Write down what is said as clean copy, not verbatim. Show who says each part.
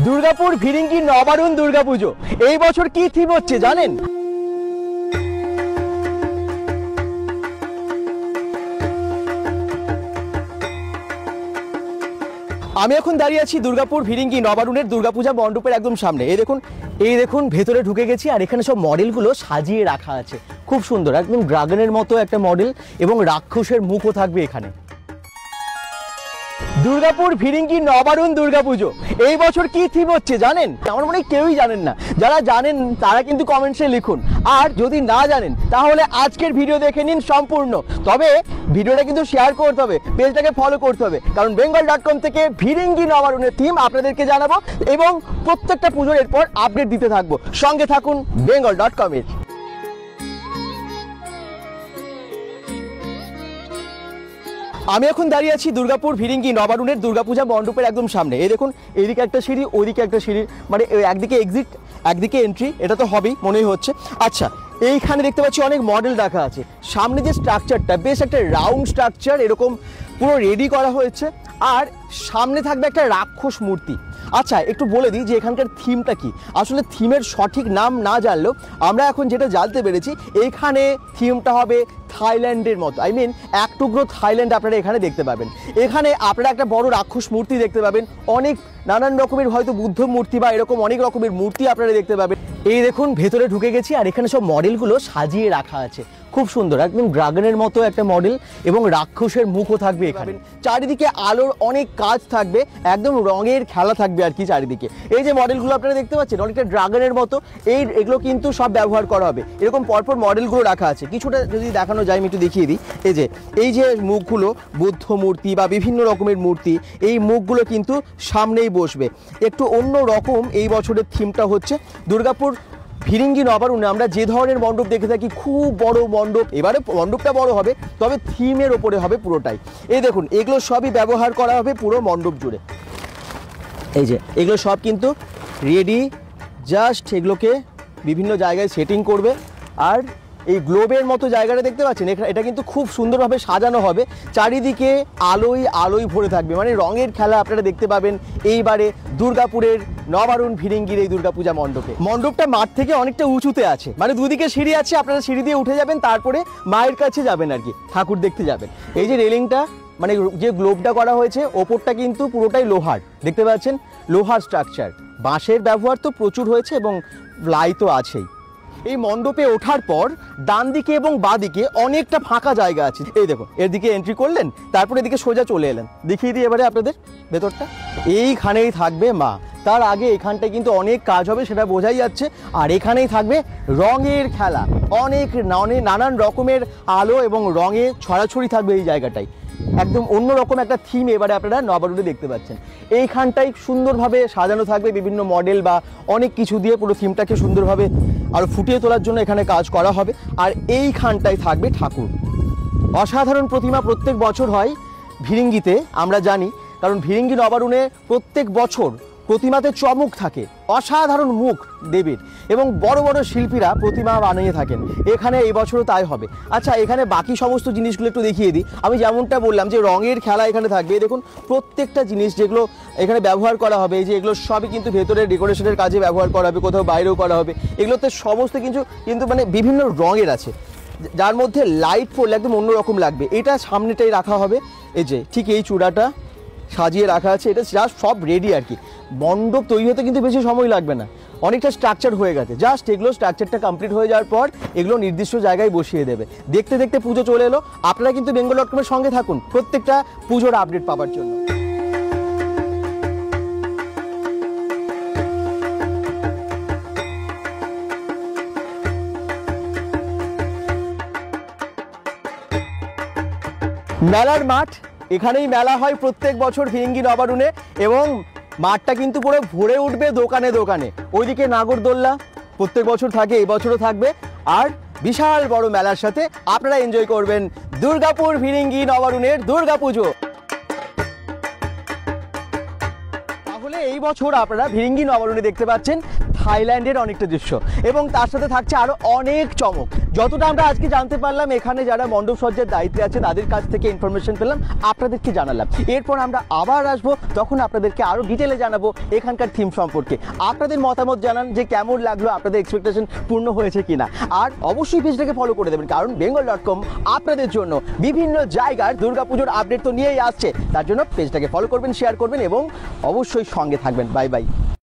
Speaker 1: দুর্গাপুর ভিরিঙ্গি নবারুণ দুর্গাপুজো এই বছর কি থিম হচ্ছে জানেন? আমি এখন দাঁড়িয়ে আছি দুর্গাপুর ভিরিঙ্গি নবারুণের দুর্গাপূজা মণ্ডপের একদম সামনে। এই দেখুন ভেতরে ঢুকে গেছি আর এখানে সব মডেলগুলো সাজিয়ে রাখা আছে, খুব সুন্দর, একদম ড্রাগনের মতো একটা মডেল এবং রাক্ষসের মুখও থাকবে এখানে। দুর্গাপুর ভিরিঙ্গি নবারুণ দুর্গাপুজো এই বছর কি থিম হচ্ছে জানেন? আমার মনে হয় কেউই জানেন না। যারা জানেন তারা কিন্তু কমেন্টসে লিখুন, আর যদি না জানেন তাহলে আজকের ভিডিও দেখে নিন সম্পূর্ণ। তবে ভিডিওটা কিন্তু শেয়ার করতে হবে, পেজটাকে ফলো করতে হবে, কারণ bengal.com থেকে ভিরিঙ্গি নবারুণের থিম আপনাদেরকে জানাবো এবং প্রত্যেকটা পুজোর এরপর আপডেট দিতে থাকবো। সঙ্গে থাকুন bengal.com এর। আমি এখন দাঁড়িয়ে আছি দুর্গাপুর ভিরিঙ্গি নবারুণের দুর্গাপূজা মণ্ডপের একদম সামনে। এই দেখুন এইদিকে একটা সিঁড়ি, ওইদিকে একটা সিঁড়ি, মানে একদিকে এক্সিট একদিকে এন্ট্রি, এটা তো হবেই মনেই হচ্ছে। আচ্ছা, এইখানে দেখতে পাচ্ছি অনেক মডেল রাখা আছে। সামনে যে স্ট্রাকচারটা বেশ একটা রাউন্ড স্ট্রাকচার, এরকম পুরো রেডি করা হয়েছে, আর সামনে থাকবে একটা রাক্ষস মূর্তি। আচ্ছা, একটু বলে দিই যে এখানকার থিমটা কি। আসলে থিমের সঠিক নাম না জানলেও আমরা এখন যেটা জানতে পেরেছি, এইখানে থিমটা হবে থাইল্যান্ডের মতো, আই মিন এক টুকরো থাইল্যান্ড আপনারা এখানে দেখতে পাবেন। এখানে আপনারা একটা বড় রাক্ষস মূর্তি দেখতে পাবেন, অনেক নানান রকমের হয়তো বুদ্ধ মূর্তি বা এরকম অনেক রকমের মূর্তি আপনারা দেখতে পাবেন। এই দেখুন ভেতরে ঢুকে গেছি আর এখানে সব মডেলগুলো সাজিয়ে রাখা আছে, খুব সুন্দর, একদম ড্রাগনের মতো একটা মডেল এবং রাক্ষসের মুখও থাকবে এখানে। চারিদিকে আলোর অনেক কাজ থাকবে, একদম রঙের খেলা থাকবে আর কি চারিদিকে। এই যে মডেলগুলো আপনারা দেখতে পাচ্ছেন অনেকটা ড্রাগনের মতো, এগুলো কিন্তু সব ব্যবহার করা হবে। এরকম পরপর মডেলগুলো রাখা আছে, কিছুটা যদি দেখানো যায় আমি একটু দেখিয়ে দিই। এই যে মুখগুলো বুদ্ধ মূর্তি বা বিভিন্ন রকমের মূর্তি, এই মুখগুলো কিন্তু সামনেই বসবে। একটু অন্য রকম এই বছরের থিমটা হচ্ছে। দুর্গাপুর ভিরিঙ্গি নবারুণে আমরা যে ধরনের মণ্ডপ দেখে থাকি, খুব বড় মণ্ডপ, এবারে মণ্ডপটা বড় হবে, তবে থিমের ওপরে হবে পুরোটাই। এই দেখুন এগুলো সবই ব্যবহার করা হবে পুরো মণ্ডপ জুড়ে। এই যে এগুলো সব কিন্তু রেডি, জাস্ট এগুলোকে বিভিন্ন জায়গায় সেটিং করবে। আর এই গ্লোবের মতো জায়গাটা দেখতে পাচ্ছেন, এটা কিন্তু খুব সুন্দরভাবে সাজানো হবে, চারিদিকে আলোয় ভরে থাকবে, মানে রঙের খেলা আপনারা দেখতে পাবেন এইবারে দুর্গাপুরের নবারুণ ভিরিঙ্গির এই দুর্গাপূজা মণ্ডপে। মণ্ডপটা মাঠ থেকে অনেকটা উঁচুতে আছে, মানে দুদিকে সিঁড়ি আছে, আপনারা সিঁড়ি দিয়ে উঠে যাবেন, তারপরে মায়ের কাছে যাবেন আর কি, ঠাকুর দেখতে যাবেন। এই যে রেলিংটা, মানে যে গ্লোবটা করা হয়েছে, ওপরটা কিন্তু পুরোটাই লোহার, দেখতে পাচ্ছেন লোহার স্ট্রাকচার। বাঁশের ব্যবহার তো প্রচুর হয়েছে এবং লাই তো আছেই। এই মণ্ডপে ওঠার পর ডান দিকে এবং বাঁ দিকে অনেকটা ফাঁকা জায়গা আছে। এই দেখুন এর দিকে এন্ট্রি করলেন, তারপরে এদিকে সোজা চলে এলেন। দেখিয়ে দিই এবারে আপনাদের ভেতরটা। এইখানেই থাকবে মা, তার আগে এখানটায় কিন্তু অনেক কাজ হবে সেটা বোঝাই যাচ্ছে। আর এখানেই থাকবে রঙের খেলা, অনেক নানান রকমের আলো এবং রঙে ছড়াছড়ি থাকবে এই জায়গাটায়। একদম অন্যরকম একটা থিম এবারে আপনারা নবারুণে দেখতে পাচ্ছেন। এইখানটাই সুন্দরভাবে সাজানো থাকবে বিভিন্ন মডেল বা অনেক কিছু দিয়ে, পুরো থিমটাকে সুন্দরভাবে আরো ফুটিয়ে তোলার জন্য এখানে কাজ করা হবে। আর এইখানটায় থাকবে ঠাকুর। অসাধারণ প্রতিমা প্রত্যেক বছর হয় ভিরিঙ্গিতে, আমরা জানি, কারণ ভিরিঙ্গি নবারুণে প্রত্যেক বছর প্রতিমাতে চমক থাকে, অসাধারণ মুখ দেবীর, এবং বড় বড় শিল্পীরা প্রতিমা বানিয়ে থাকেন। এখানে এই বছরও তাই হবে। আচ্ছা, এখানে বাকি সমস্ত জিনিসগুলো একটু দেখিয়ে দিই। আমি যেমনটা বললাম যে রঙের খেলা এখানে থাকবে। দেখুন প্রত্যেকটা জিনিস যেগুলো এখানে ব্যবহার করা হবে, এই যে এগুলো সবই কিন্তু ভেতরে ডেকোরেশনের কাজে ব্যবহার করা হবে, কোথাও বাইরেও করা হবে। এগুলোতে সমস্ত কিন্তু মানে বিভিন্ন রঙের আছে, যার মধ্যে লাইট পড়লে একদম অন্যরকম লাগবে। এটা সামনেটাই রাখা হবে, এই যে ঠিক এই চূড়াটা সাজিয়ে রাখা আছে, এটা জাস্ট সব রেডি আর কি। মণ্ডপ তৈরি হতে কিন্তু বেশি সময় লাগবে না, অনেকটা স্ট্রাকচার হয়ে গেছে। জাস্ট এগুলো স্ট্রাকচারটা কমপ্লিট হয়ে যাওয়ার পর এগুলো নির্দিষ্ট জায়গায় বসিয়ে দেবে। দেখতে দেখতে পুজো চলে এলো। আপনারা কিন্তু bengal.com এর সঙ্গে থাকুন প্রত্যেকটা পুজোর আপডেট পাওয়ার জন্য। মেলার মাঠ, এখানেই মেলা হয় প্রত্যেক বছর ভিরিঙ্গি নবারুণে, এবং মাঠটা কিন্তু পুরো ভরে উঠবে দোকানে দোকানে। ওইদিকে নাগরদোল্লা প্রত্যেক বছর থাকে, এই বছরও থাকবে। আর বিশাল বড় মেলার সাথে আপনারা এনজয় করবেন দুর্গাপুর ভিরিঙ্গি নবারুণের দুর্গাপুজো। তাহলে এই বছর আপনারা ভিরিঙ্গি নবারুণে দেখতে পাচ্ছেন থাইল্যান্ডের অনেকটা দৃশ্য, এবং তার সাথে থাকছে আরও অনেক চমক। যতটা আমরা আজকে জানতে পারলাম, এখানে যারা মণ্ডপ সজ্জার দায়িত্বে আছে তাদের কাছ থেকে ইনফরমেশন পেলাম, আপনাদেরকে জানালাম। এরপর আমরা আবার আসবো, তখন আপনাদেরকে আরও ডিটেলে জানাবো এখানকার থিম সম্পর্কে। আপনাদের মতামত জানান যে কেমন লাগলো, আপনাদের এক্সপেকটেশন পূর্ণ হয়েছে কিনা। আর অবশ্যই পেজটাকে ফলো করে দেবেন, কারণ bengal.com আপনাদের জন্য বিভিন্ন জায়গার দুর্গাপুজোর আপডেট তো নিয়েই আসছে। তার জন্য পেজটাকে ফলো করবেন, শেয়ার করবেন এবং অবশ্যই সঙ্গে থাকবেন। Bye bye.